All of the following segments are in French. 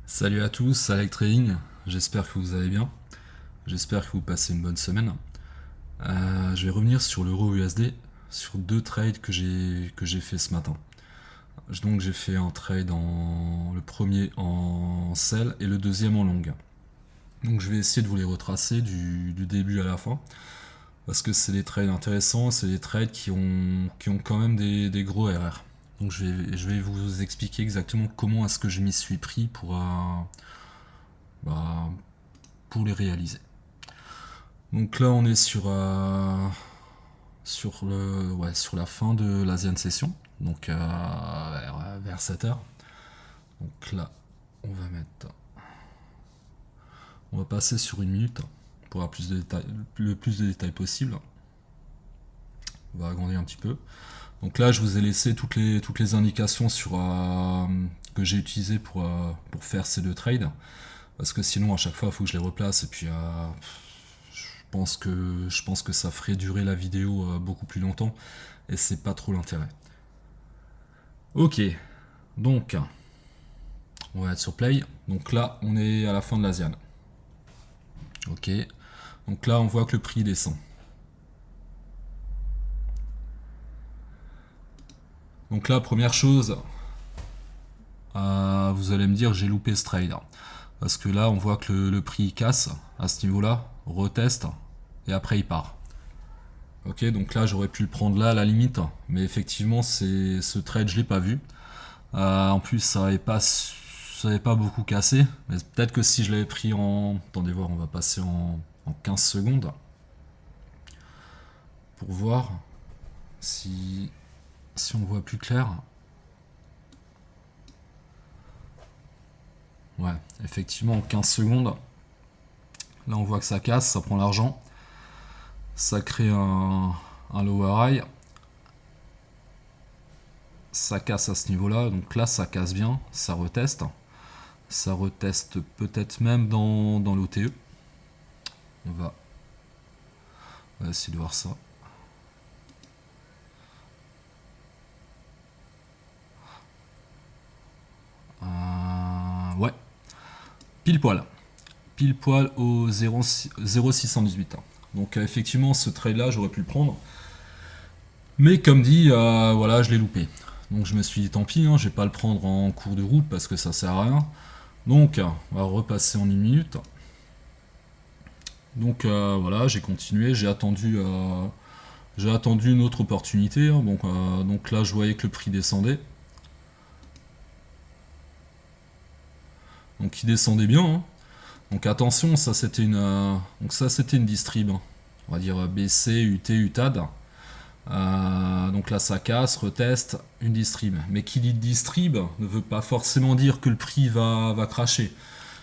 Salut à tous, Alec Trading, j'espère que vous allez bien, j'espère que vous passez une bonne semaine. Je vais revenir sur l'euro USD, sur deux trades que j'ai fait ce matin. Donc j'ai fait un trade le premier en sell et le deuxième en long. Donc je vais essayer de vous les retracer du début à la fin, parce que c'est des trades intéressants, c'est des trades qui ont quand même des gros RR. Donc je vais vous expliquer exactement comment est-ce que je m'y suis pris bah, pour les réaliser. Donc là, on est sur la fin de l'Asian session, donc vers 7h. Donc là, on va passer sur une minute pour avoir le plus de détails possible. On va agrandir un petit peu. Donc là, je vous ai laissé toutes les indications que j'ai utilisées pour faire ces deux trades, parce que sinon, à chaque fois, il faut que je les replace, et puis je pense que ça ferait durer la vidéo beaucoup plus longtemps, et c'est pas trop l'intérêt. Ok, donc on va être sur Play. Donc là, on est à la fin de l'Asian. Ok, donc là, on voit que le prix descend. Donc là, première chose, vous allez me dire j'ai loupé ce trade. Parce que là, on voit que le prix casse à ce niveau-là, reteste, et après il part. Ok, donc là, j'aurais pu le prendre là à la limite, mais effectivement, ce trade, je l'ai pas vu. En plus, ça avait pas beaucoup cassé. Mais peut-être que si je l'avais pris en... Attendez voir, on va passer en 15 secondes. Pour voir si on voit plus clair. Ouais, effectivement, en 15 secondes. Là, on voit que ça casse, ça prend l'argent. Ça crée un lower high. Ça casse à ce niveau-là. Donc là, ça casse bien. Ça reteste. Ça reteste peut-être même dans l'OTE. On va essayer de voir ça. Ouais, pile poil. Pile poil au 0,618. Donc effectivement, ce trade là, j'aurais pu le prendre. Mais comme dit, voilà, je l'ai loupé. Donc je me suis dit, tant pis, je vais pas le prendre en cours de route parce que ça sert à rien. Donc on va repasser en une minute. Donc voilà, j'ai continué, j'ai attendu une autre opportunité. Donc là, je voyais que le prix descendait. Donc il descendait bien. Donc attention, ça c'était une distrib. On va dire BC, UT, UTAD. Donc là ça casse, reteste, une distrib. Mais qui dit distrib ne veut pas forcément dire que le prix va cracher.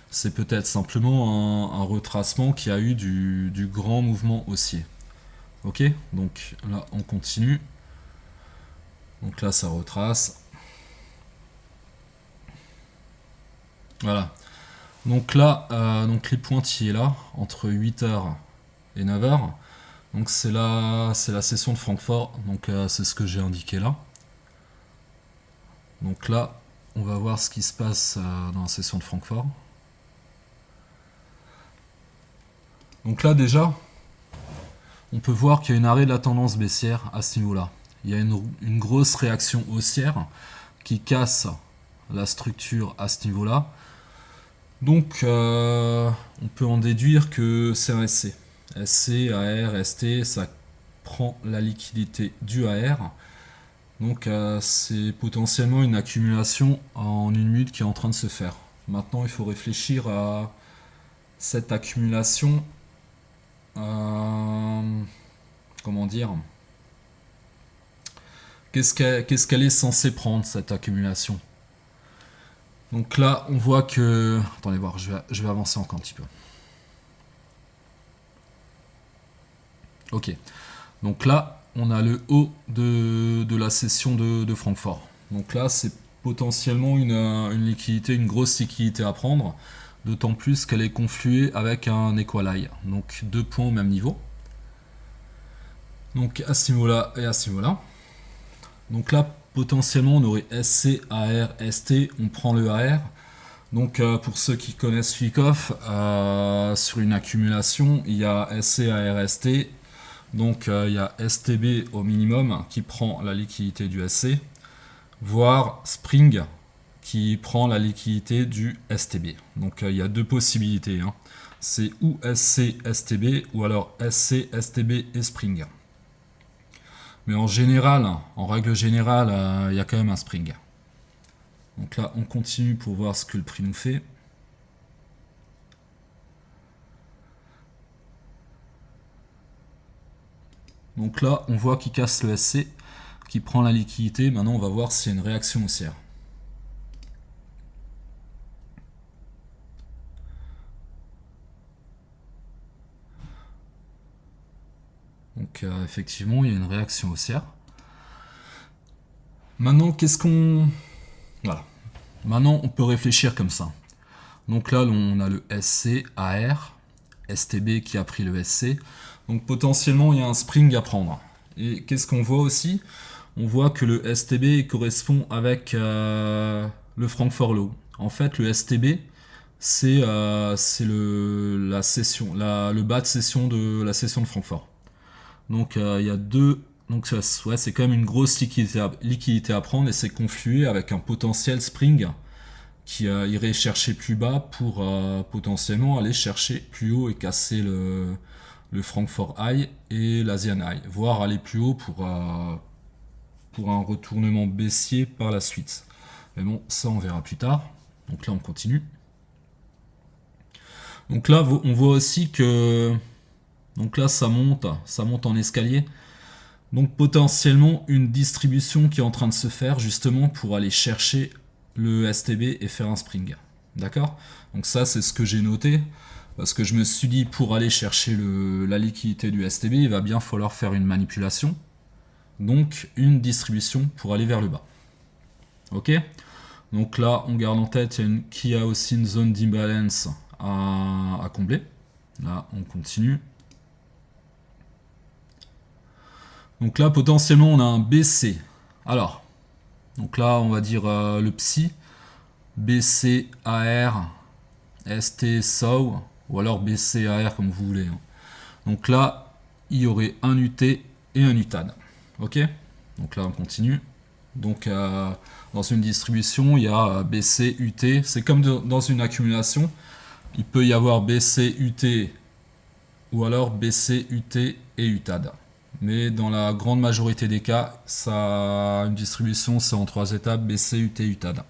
C'est peut-être simplement un retracement qui a eu du grand mouvement haussier. Ok, donc là on continue. Donc là ça retrace. Voilà. Donc là, donc les pointillés là, entre 8h et 9h. Donc c'est la session de Francfort. Donc c'est ce que j'ai indiqué là. Donc là, on va voir ce qui se passe dans la session de Francfort. Donc là déjà, on peut voir qu'il y a une arrêt de la tendance baissière à ce niveau-là. Il y a une grosse réaction haussière qui casse la structure à ce niveau-là. Donc on peut en déduire que c'est un SC. SC, AR, ST, ça prend la liquidité du AR. Donc c'est potentiellement une accumulation en une minute qui est en train de se faire. Maintenant il faut réfléchir à cette accumulation. Comment dire, qu'est-ce qu'elle est censée prendre cette accumulation. Donc là on voit que... Attendez voir, je vais avancer encore un petit peu. Ok. Donc là, on a le haut de la session de Francfort. Donc là, c'est potentiellement une liquidité, une grosse liquidité à prendre, d'autant plus qu'elle est confluée avec un equal high. Donc deux points au même niveau. Donc à ce niveau-là et à ce niveau-là. Donc là, potentiellement, on aurait SC, AR, ST, on prend le AR. Donc pour ceux qui connaissent Wyckoff, sur une accumulation, il y a SC à RST. Donc il y a STB au minimum qui prend la liquidité du SC, voire Spring qui prend la liquidité du STB. Donc il y a deux possibilités, hein. C'est ou SC, STB, ou alors SC, STB et Spring. Mais en général, en règle générale, il y a quand même un Spring. Donc là, on continue pour voir ce que le prix nous fait. Donc là, on voit qu'il casse le SC, qui prend la liquidité. Maintenant, on va voir s'il y a une réaction haussière. Donc effectivement, il y a une réaction haussière. Maintenant, qu'est-ce qu'on... Voilà. Maintenant, on peut réfléchir comme ça. Donc là, on a le SC, AR, STB qui a pris le SC. Donc potentiellement, il y a un Spring à prendre. Et qu'est-ce qu'on voit aussi? On voit que le STB correspond avec le Francfort Low. En fait, le STB, c'est la session, le bas de session de la session de Francfort. Donc il y a deux... Donc ouais, c'est quand même une grosse liquidité à prendre et c'est conflué avec un potentiel Spring qui irait chercher plus bas pour potentiellement aller chercher plus haut et casser le Francfort High et l'Asian High, voire aller plus haut pour un retournement baissier par la suite. Mais bon, ça on verra plus tard. Donc là on continue. Donc là on voit aussi que donc là ça monte en escalier. Donc potentiellement une distribution qui est en train de se faire justement pour aller chercher le STB et faire un Spring. D'accord? Donc ça c'est ce que j'ai noté. Parce que je me suis dit pour aller chercher la liquidité du STB, il va bien falloir faire une manipulation. Donc une distribution pour aller vers le bas. Ok? Donc là on garde en tête qu'il y a aussi une zone d'imbalance à combler. Là on continue. Donc là, potentiellement, on a un BC. Alors, donc là, on va dire le PSI, BC, AR, ST, SOW, ou alors BC, AR, comme vous voulez. Donc là, il y aurait un UT et un UTAD. Ok? Donc là, on continue. Donc, dans une distribution, il y a BC, UT. C'est comme dans une accumulation. Il peut y avoir BC, UT, ou alors BC, UT et UTAD. Mais dans la grande majorité des cas, une distribution, c'est en 3 étapes, BC, UT, UTAD.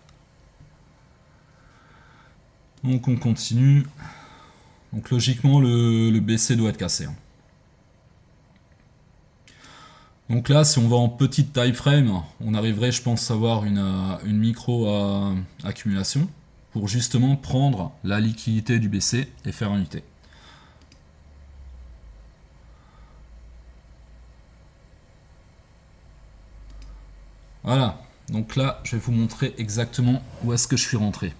Donc on continue. Donc logiquement, le BC doit être cassé. Donc là, si on va en petite time frame, on arriverait, je pense, à avoir une micro-accumulation pour justement prendre la liquidité du BC et faire un UT. Voilà, donc là, je vais vous montrer exactement où est-ce que je suis rentré.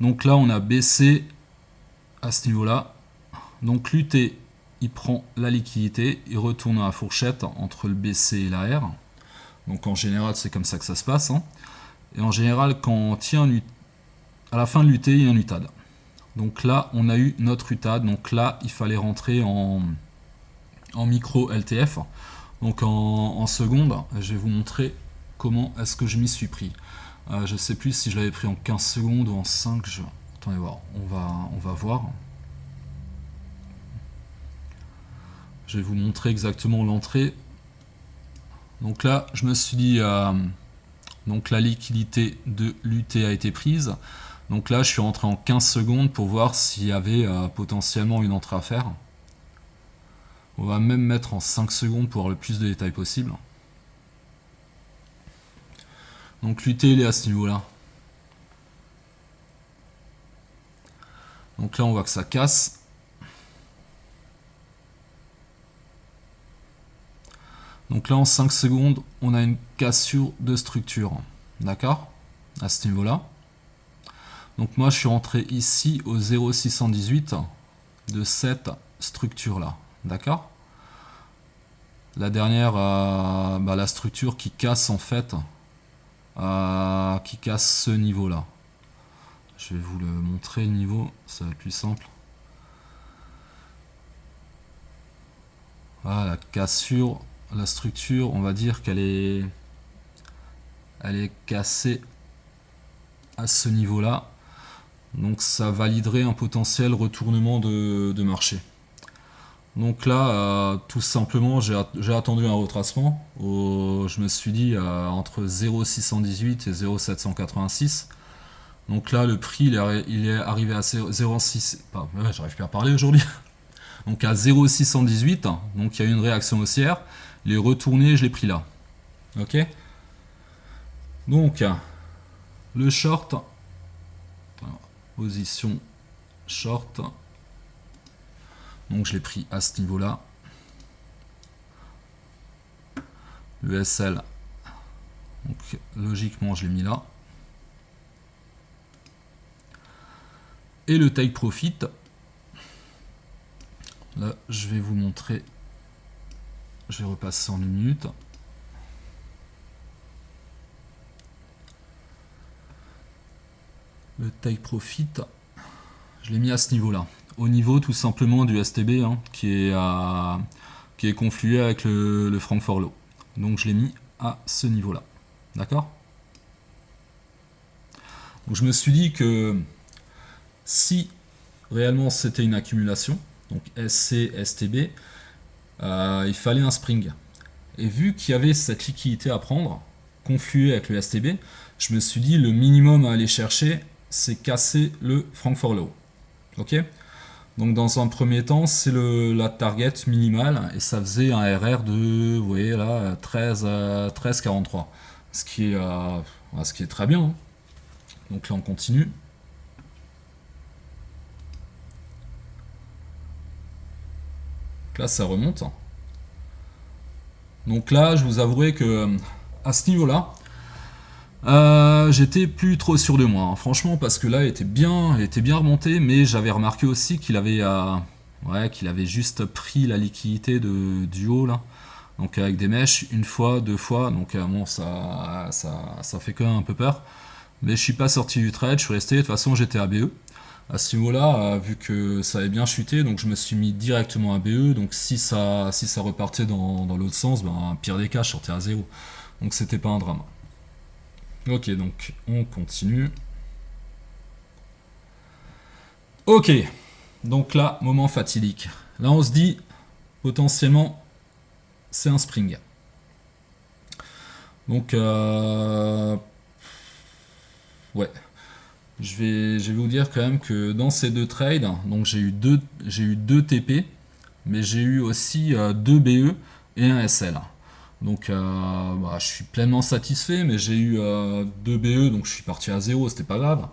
Donc là, on a baissé à ce niveau-là. Donc l'UT, il prend la liquidité, il retourne à la fourchette entre le BC et la R. Donc en général, c'est comme ça que ça se passe. Hein. Et en général, quand on tient à la fin de l'UT, il y a un UTAD. Donc là, on a eu notre UTAD. Donc là, il fallait rentrer en micro LTF. Donc en seconde, je vais vous montrer comment est-ce que je m'y suis pris. Je sais plus si je l'avais pris en 15 secondes ou en 5. Attendez voir, on va voir. Je vais vous montrer exactement l'entrée. Donc là, je me suis dit, donc la liquidité de l'UT a été prise. Donc là, je suis rentré en 15 secondes pour voir s'il y avait potentiellement une entrée à faire. On va même mettre en 5 secondes pour avoir le plus de détails possible. Donc l'UT il est à ce niveau là. Donc là on voit que ça casse. Donc là en 5 secondes on a une cassure de structure. D'accord? À ce niveau là. Donc moi je suis rentré ici au 0,618 de cette structure là. D'accord? La dernière, la structure qui casse en fait, qui casse ce niveau là. Je vais vous le montrer le niveau, ça va être plus simple. Voilà, la cassure, la structure, on va dire qu'elle est, elle est cassée à ce niveau-là. Donc ça validerait un potentiel retournement de marché. Donc là, tout simplement, j'ai attendu un retracement. Je me suis dit entre 0,618 et 0,786. Donc là, le prix, il est arrivé à 0,6... Ouais, j'arrive plus à parler aujourd'hui. Donc à 0,618, donc il y a eu une réaction haussière. Il est retourné, je l'ai pris là. Ok. Donc, le short, position short. Donc je l'ai pris à ce niveau-là. Le SL, donc logiquement je l'ai mis là. Et le take profit, là je vais vous montrer, je vais repasser en 1 minute. Le take profit, je l'ai mis à ce niveau-là. Au niveau tout simplement du STB qui est conflué avec le Francfort Low. Donc je l'ai mis à ce niveau-là. D'accord? Donc je me suis dit que si réellement c'était une accumulation, donc SC, STB, il fallait un spring. Et vu qu'il y avait cette liquidité à prendre, confluée avec le STB, je me suis dit le minimum à aller chercher, c'est casser le Francfort Low. Ok? Donc dans un premier temps, c'est la target minimale et ça faisait un RR de, vous voyez là, 13,43. Ce qui est très bien. Donc là on continue. Là ça remonte. Donc là je vous avouerai que à ce niveau-là, j'étais plus trop sûr de moi, franchement, parce que là il était bien remonté, mais j'avais remarqué aussi qu'il avait, qu'il avait juste pris la liquidité du haut là, donc avec des mèches une fois, 2 fois, donc bon ça fait quand même un peu peur, mais je suis pas sorti du trade, je suis resté, de toute façon j'étais à BE. À ce niveau-là, vu que ça avait bien chuté, donc je me suis mis directement à BE, donc si ça repartait dans l'autre sens, ben pire des cas, je sortais à 0. Donc c'était pas un drame. Ok, donc on continue. Ok, donc là, moment fatidique. Là, on se dit, potentiellement, c'est un spring. Donc, ouais. Je vais vous dire quand même que dans ces deux trades, donc j'ai eu deux TP, mais j'ai eu aussi 2 BE et un SL. Donc je suis pleinement satisfait, mais j'ai eu 2 BE, donc je suis parti à 0, c'était pas grave.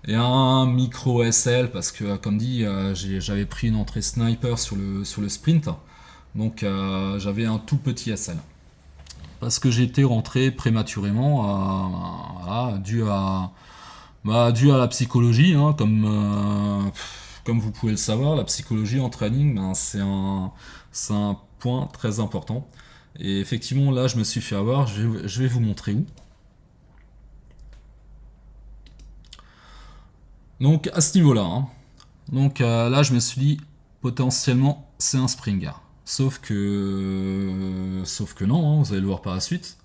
Et un micro SL, parce que comme dit, j'avais pris une entrée sniper sur le sprint, donc j'avais un tout petit SL. Parce que j'étais rentré prématurément, dû à la psychologie, comme vous pouvez le savoir, la psychologie en trading, c'est un point très important. Et effectivement, là, je me suis fait avoir. Je vais vous montrer où. Donc, à ce niveau-là. Donc, là, je me suis dit, potentiellement, c'est un spring. Sauf que non, vous allez le voir par la suite.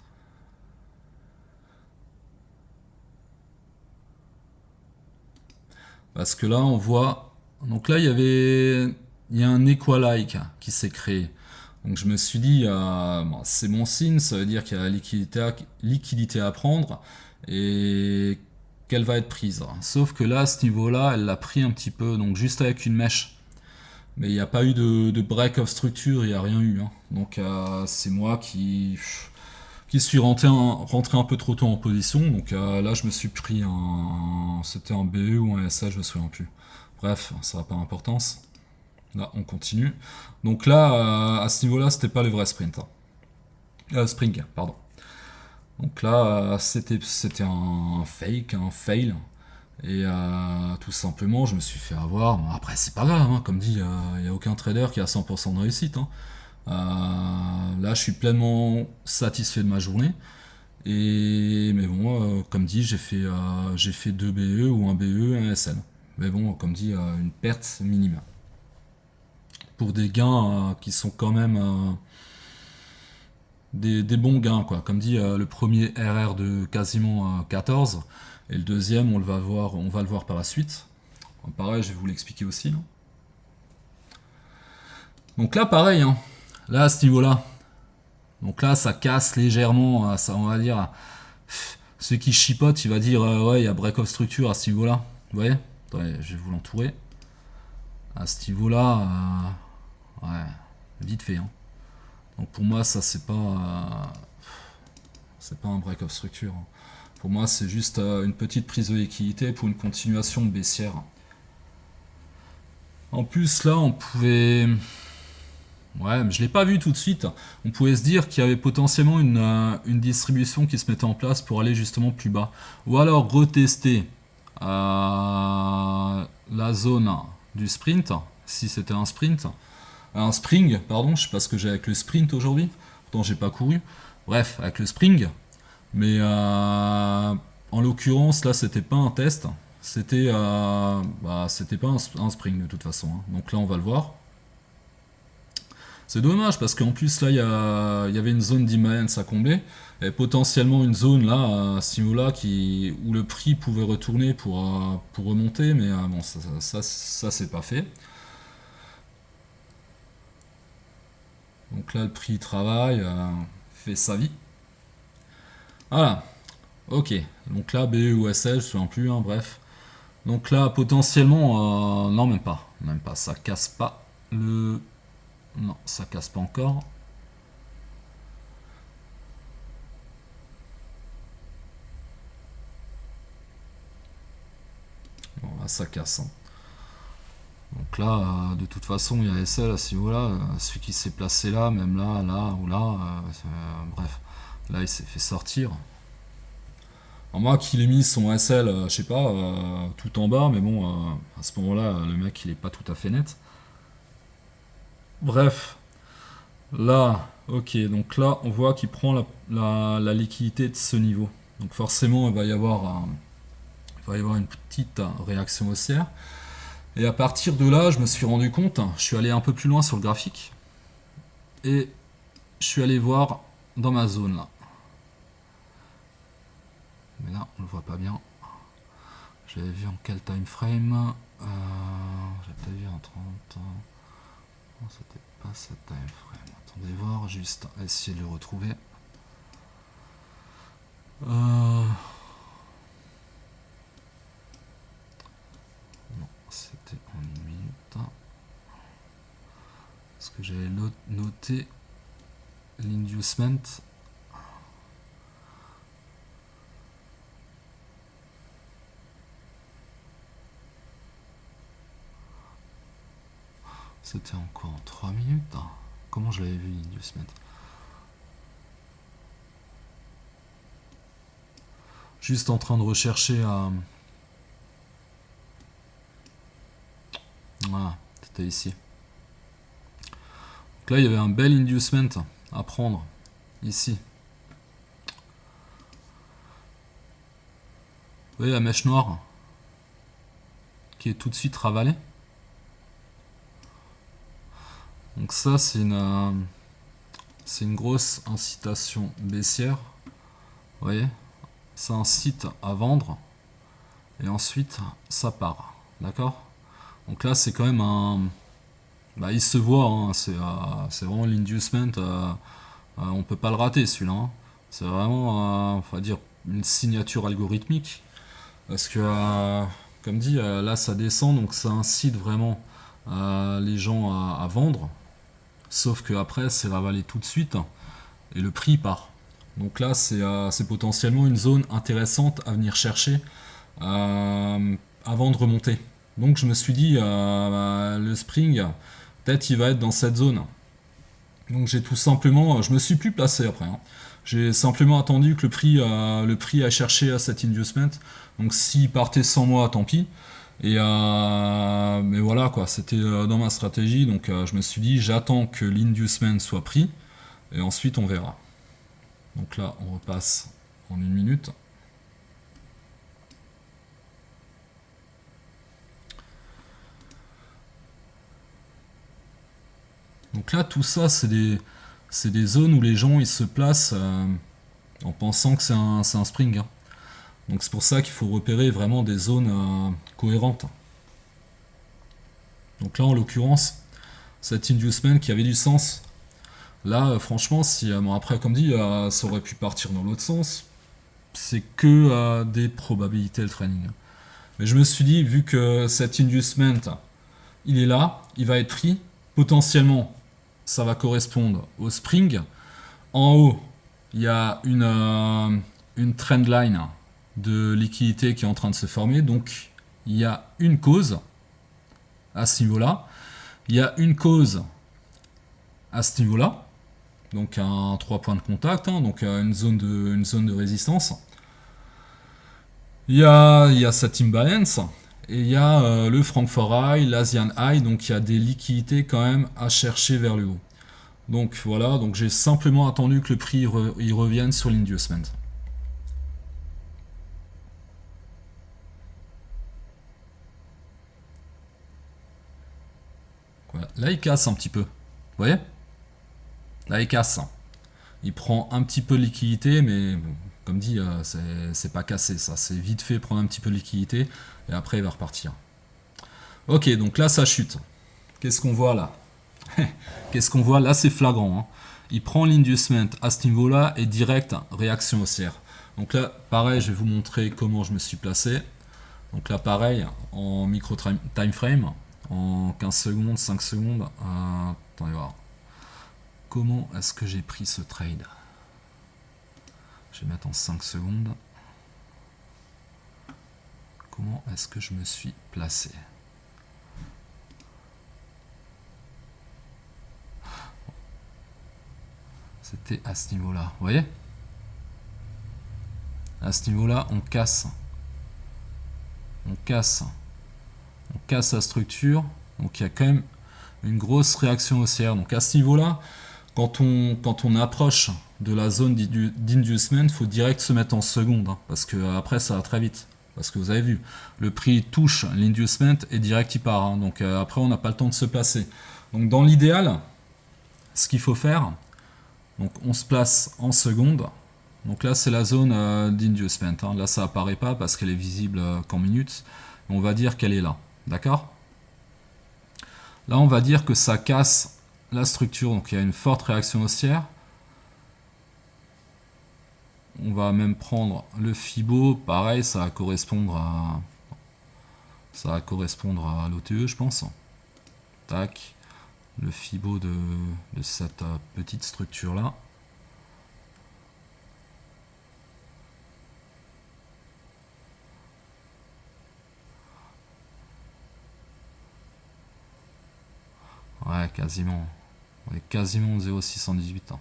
Parce que là, on voit... Donc là, il y a un equalike qui s'est créé. Donc je me suis dit, c'est bon signe, ça veut dire qu'il y a la liquidité à prendre et qu'elle va être prise. Sauf que là, à ce niveau-là, elle l'a pris un petit peu, donc juste avec une mèche. Mais il n'y a pas eu de break of structure, il n'y a rien eu. Donc c'est moi qui suis rentré un peu trop tôt en position. Donc là, je me suis pris c'était un BE ou un SA, je me souviens plus. Bref, ça n'a pas d'importance. Là, on continue. Donc là, à ce niveau-là, c'était pas le vrai sprint. Spring, pardon. Donc là, c'était un fake, un fail. Et tout simplement, je me suis fait avoir. Bon, après, c'est pas grave, comme dit, il n'y a aucun trader qui a 100% de réussite. Là, je suis pleinement satisfait de ma journée. Et mais bon, comme dit, j'ai fait 2 BE ou un BE, un SL. Mais bon, comme dit, une perte minime. Pour des gains qui sont quand même des bons gains, quoi. Comme dit, le premier RR de quasiment 14, et le deuxième, on va le voir par la suite. Pareil, je vais vous l'expliquer aussi, hein. Donc là, pareil, hein. Là, à ce niveau-là. Donc là, ça casse légèrement, ça, on va dire. Ceux qui chipotent, il va dire ouais, il y a break of structure à ce niveau-là. Vous voyez? Attendez, je vais vous l'entourer. À ce niveau-là, ouais, vite fait, hein. Donc pour moi, ça c'est pas un break of structure, hein. Pour moi, c'est juste une petite prise de liquidité pour une continuation baissière. En plus, là, on pouvait. Ouais, mais je l'ai pas vu tout de suite. On pouvait se dire qu'il y avait potentiellement une distribution qui se mettait en place pour aller justement plus bas. Ou alors retester la zone du sprint, si c'était un sprint. Un spring, pardon, je sais pas ce que j'ai avec le sprint aujourd'hui. Pourtant, j'ai pas couru. Bref, avec le spring. Mais en l'occurrence, là, c'était pas un test. C'était pas un spring de toute façon, hein. Donc là, on va le voir. C'est dommage parce qu'en plus là il y avait une zone d'imbalance à combler et potentiellement une zone là à ce niveau-là où le prix pouvait retourner pour remonter, mais bon ça c'est pas fait. Donc là le prix travaille, fait sa vie. Voilà, ok. Donc là BE ou SL, je ne me souviens plus, hein, bref. Donc là potentiellement, non même pas, ça casse pas le... Non, ça casse pas encore. Bon, là, ça casse, hein. Donc là, de toute façon, il y a SL à ce niveau-là. Celui qui s'est placé là, même là, là ou là. Bref, là, il s'est fait sortir. Alors moi, qu'il ait mis son SL, je sais pas, tout en bas, mais bon, à ce moment-là, le mec, il est pas tout à fait net. Bref, là, ok, donc là, on voit qu'il prend la liquidité de ce niveau. Donc forcément, il va y avoir une petite réaction haussière. Et à partir de là, je me suis rendu compte, je suis allé un peu plus loin sur le graphique, et je suis allé voir dans ma zone là. Mais là, on le voit pas bien. J'avais vu en quel time frame. J'ai peut-être vu en 30. Non, c'était pas ce time frame. Attendez voir, juste essayer de le retrouver. Non, c'était en une minute. Parce que j'avais noté l'inducement. C'était encore en 3 minutes. Comment je l'avais vu l'inducement? Juste en train de rechercher à... Voilà, c'était ici. Donc là, il y avait un bel inducement à prendre. Ici. Vous voyez la mèche noire qui est tout de suite ravalée. Donc ça, c'est une grosse incitation baissière. Vous voyez, ça incite à vendre. Et ensuite, ça part. D'accord? Donc là, c'est quand même un... Bah, il se voit, hein, c'est vraiment l'inducement. On peut pas le rater, celui-là, hein. C'est vraiment, on va dire, une signature algorithmique. Parce que, comme dit, là, ça descend, donc ça incite vraiment les gens à vendre. Sauf que après, c'est ravalé tout de suite et le prix part. Donc là, c'est potentiellement une zone intéressante à venir chercher avant de remonter. Donc je me suis dit, le spring, peut-être il va être dans cette zone. Donc j'ai tout simplement, je me suis plus placé après, hein. J'ai simplement attendu que le prix a cherché à cet inducement. Donc s'il partait sans moi, tant pis. Et mais voilà quoi, c'était dans ma stratégie. Donc je me suis dit, j'attends que l'inducement soit pris et ensuite on verra. Donc là, on repasse en 1 minute. Donc là, tout ça, c'est des zones où les gens ils se placent en pensant que c'est un spring. Hein. Donc c'est pour ça qu'il faut repérer vraiment des zones cohérentes. Donc là, en l'occurrence, cet inducement qui avait du sens. Là, franchement, si bon, après, comme dit, ça aurait pu partir dans l'autre sens. C'est que des probabilités le training. Mais je me suis dit, vu que cet inducement, il est là, il va être pris. Potentiellement, ça va correspondre au spring. En haut, il y a une trend line de liquidité qui est en train de se former. Donc, il y a une cause à ce niveau-là. Il y a une cause à ce niveau-là. Donc, un 3 points de contact. Hein, donc, une zone de résistance. Il y a cette imbalance. Et il y a le Frankfurt High, l'Asian High. Donc, il y a des liquidités quand même à chercher vers le haut. Donc voilà, donc j'ai simplement attendu que le prix il revienne sur l'inducement. Voilà. Là il casse un petit peu. Vous voyez? Là il casse. Il prend un petit peu de liquidité, mais bon, comme dit, c'est pas cassé ça. C'est vite fait prendre un petit peu de liquidité et après il va repartir. Ok, donc là ça chute. Qu'est-ce qu'on voit là? Qu'est-ce qu'on voit là? C'est flagrant. Hein. Il prend l'inducement à ce niveau-là et direct réaction haussière. Donc là, pareil, je vais vous montrer comment je me suis placé. Donc là, pareil, en micro time frame, en 15 secondes, 5 secondes. Attendez voir. Comment est-ce que j'ai pris ce trade? Je vais mettre en 5 secondes. Comment est-ce que je me suis placé? C'était à ce niveau-là. Vous voyez? À ce niveau-là, on casse. On casse la structure. Donc il y a quand même une grosse réaction haussière. Donc à ce niveau-là, quand on approche de la zone d'inducement, il faut direct se mettre en seconde. Hein, parce que après ça va très vite. Parce que vous avez vu, le prix touche l'inducement et direct il part. Hein, donc après on n'a pas le temps de se placer. Donc dans l'idéal, ce qu'il faut faire, donc on se place en seconde. Donc là c'est la zone d'inducement. Hein. Là ça apparaît pas parce qu'elle est visible qu'en minutes. On va dire qu'elle est là. D'accord? Là on va dire que ça casse la structure. Donc il y a une forte réaction haussière. On va même prendre le Fibo. Pareil, ça va correspondre à l'OTE je pense. Tac. Le Fibo de cette petite structure là. Ouais, quasiment. On est quasiment 0,618. Hein.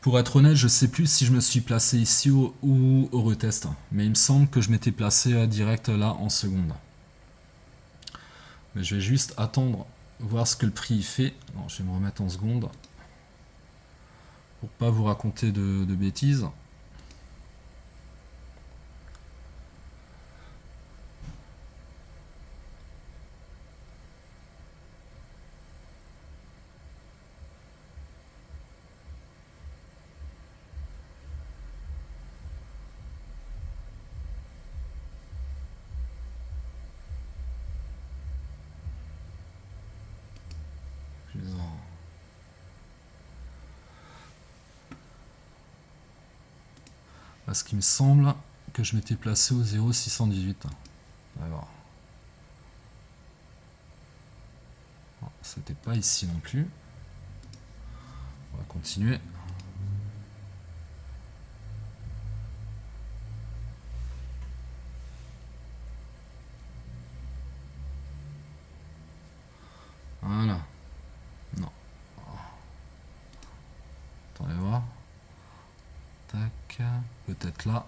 Pour être honnête, je sais plus si je me suis placé ici ou au retest. Mais il me semble que je m'étais placé direct là en seconde. Mais je vais juste attendre, voir ce que le prix fait. Non, je vais me remettre en seconde. Pour pas vous raconter de bêtises. Parce qu'il me semble que je m'étais placé au 0,618. Alors, c'était pas ici non plus. On va continuer. Voilà. Non. Attendez voir. Tac. Peut-être là.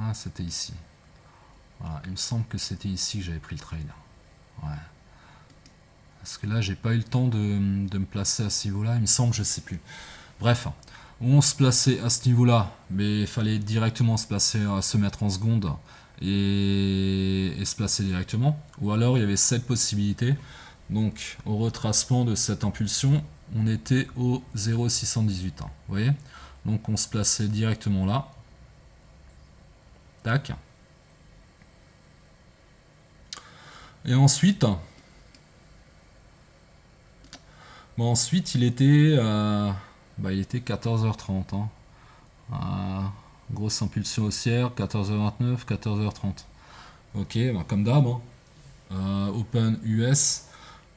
Ah, c'était ici. Voilà, il me semble que c'était ici que j'avais pris le trade. Ouais. Parce que là, j'ai pas eu le temps de me placer à ce niveau-là, il me semble, je sais plus. Bref, on se plaçait à ce niveau-là, mais il fallait directement se placer, se mettre en seconde et se placer directement. Ou alors, il y avait cette possibilité. Donc, au retracement de cette impulsion, on était au 0,618. Vous voyez? Donc, on se plaçait directement là. Tac. Et ensuite, ensuite il était, il était 14h30. Grosse impulsion haussière, 14h29, 14h30. Ok, comme d'hab. Open US.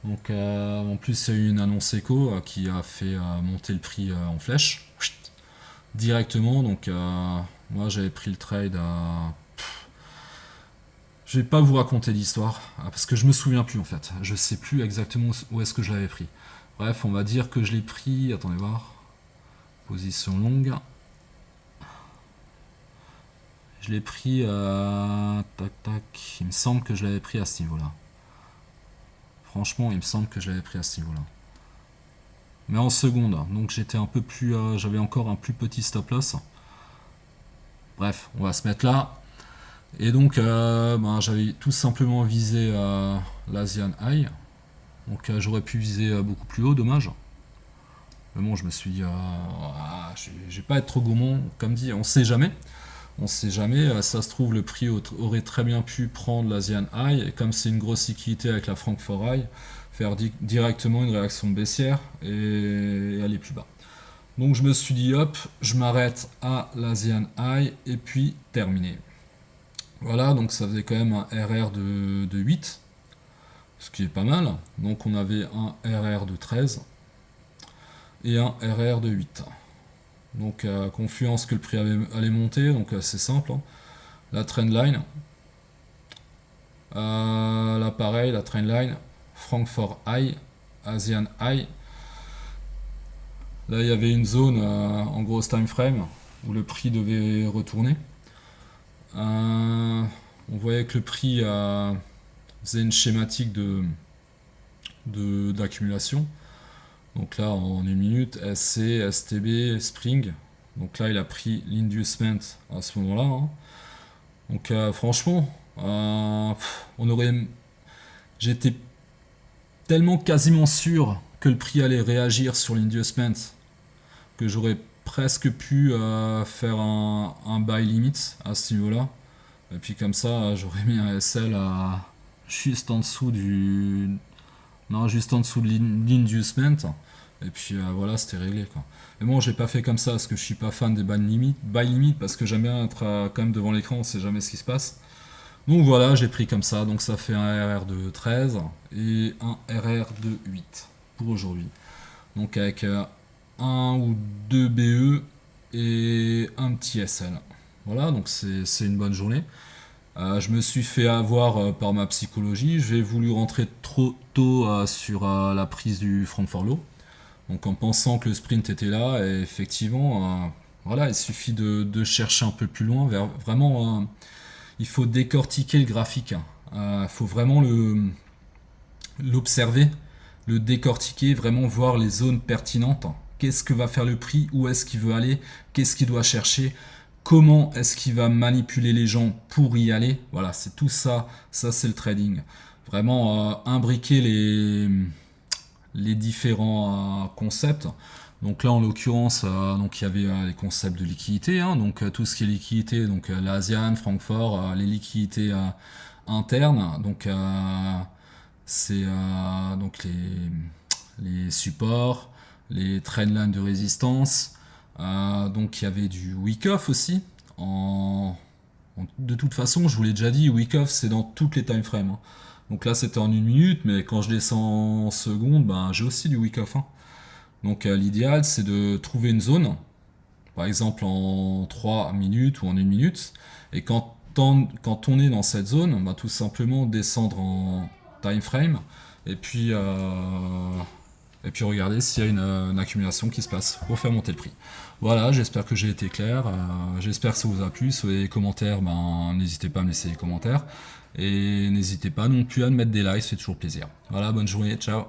Donc en plus il y a eu une annonce écho qui a fait monter le prix en flèche. Directement. Donc moi j'avais pris le trade à... Je vais pas vous raconter l'histoire, parce que je me souviens plus en fait. Je sais plus exactement où est-ce que je l'avais pris. Bref, on va dire que je l'ai pris... Attendez voir. Position longue. Je l'ai pris... tac tac. Il me semble que je l'avais pris à ce niveau-là. Franchement, il me semble que je l'avais pris à ce niveau-là. Mais en seconde. Donc j'étais un peu plus... j'avais encore un plus petit stop loss. Bref, on va se mettre là. Et donc, j'avais tout simplement visé l'Asian High. Donc, j'aurais pu viser beaucoup plus haut, dommage. Mais bon, je me suis dit, je vais pas être trop gourmand. Comme dit, on sait jamais. On sait jamais. Ça se trouve, le prix aurait très bien pu prendre l'Asian High. Et comme c'est une grosse liquidité avec la Francfort High, faire directement une réaction baissière et aller plus bas. Donc, je me suis dit, hop, je m'arrête à l'Asian High et puis terminé. Voilà, donc ça faisait quand même un RR de 8, ce qui est pas mal. Donc on avait un RR de 13 et un RR de 8. Donc confiance que le prix allait monter, donc c'est simple. La trendline, là pareil, la trendline, Francfort High, Asian High. Là il y avait une zone en gros time frame où le prix devait retourner. On voyait que le prix faisait une schématique d'accumulation. Donc là, en une minute, SC, STB, Spring. Donc là, il a pris l'inducement à ce moment-là. Donc franchement, j'étais tellement quasiment sûr que le prix allait réagir sur l'inducement que j'aurais presque pu faire un buy limit à ce niveau-là. Et puis comme ça, j'aurais mis un SL juste en dessous juste en dessous de l'inducement. Et puis voilà, c'était réglé quoi. Mais bon, j'ai pas fait comme ça parce que je suis pas fan des buy limit parce que j'aime bien être quand même devant l'écran, on sait jamais ce qui se passe. Donc voilà, j'ai pris comme ça. Donc ça fait un RR de 13 et un RR de 8 pour aujourd'hui. Donc avec un ou deux BE et un petit SL. Voilà, donc c'est une bonne journée. Je me suis fait avoir par ma psychologie. J'ai voulu rentrer trop tôt sur la prise du Francfort Low. Donc en pensant que le sprint était là, et effectivement, voilà, il suffit de chercher un peu plus loin. Vraiment, il faut décortiquer le graphique. Il faut vraiment l'observer, le décortiquer, vraiment voir les zones pertinentes. Qu'est-ce que va faire le prix? Où est-ce qu'il veut aller? Qu'est-ce qu'il doit chercher? Comment est-ce qu'il va manipuler les gens pour y aller? Voilà, c'est tout ça. Ça, c'est le trading. Vraiment imbriquer les différents concepts. Donc là, en l'occurrence, donc il y avait les concepts de liquidité. Donc tout ce qui est liquidité, donc l'Asian, Francfort, les liquidités internes. Donc c'est donc les supports, les trendlines de résistance. Donc il y avait du week-off aussi. De toute façon, je vous l'ai déjà dit, week-off c'est dans toutes les time frames. Donc là c'était en une minute, mais quand je descends en seconde, j'ai aussi du week-off. Donc l'idéal c'est de trouver une zone, par exemple en 3 minutes ou en une minute, et quand on est dans cette zone, tout simplement descendre en time frame, et puis et puis regarder s'il y a une accumulation qui se passe pour faire monter le prix. Voilà, j'espère que j'ai été clair, j'espère que ça vous a plu. Si vous avez des commentaires, n'hésitez pas à me laisser des commentaires, et n'hésitez pas non plus à me mettre des likes, c'est toujours plaisir. Voilà, bonne journée, ciao.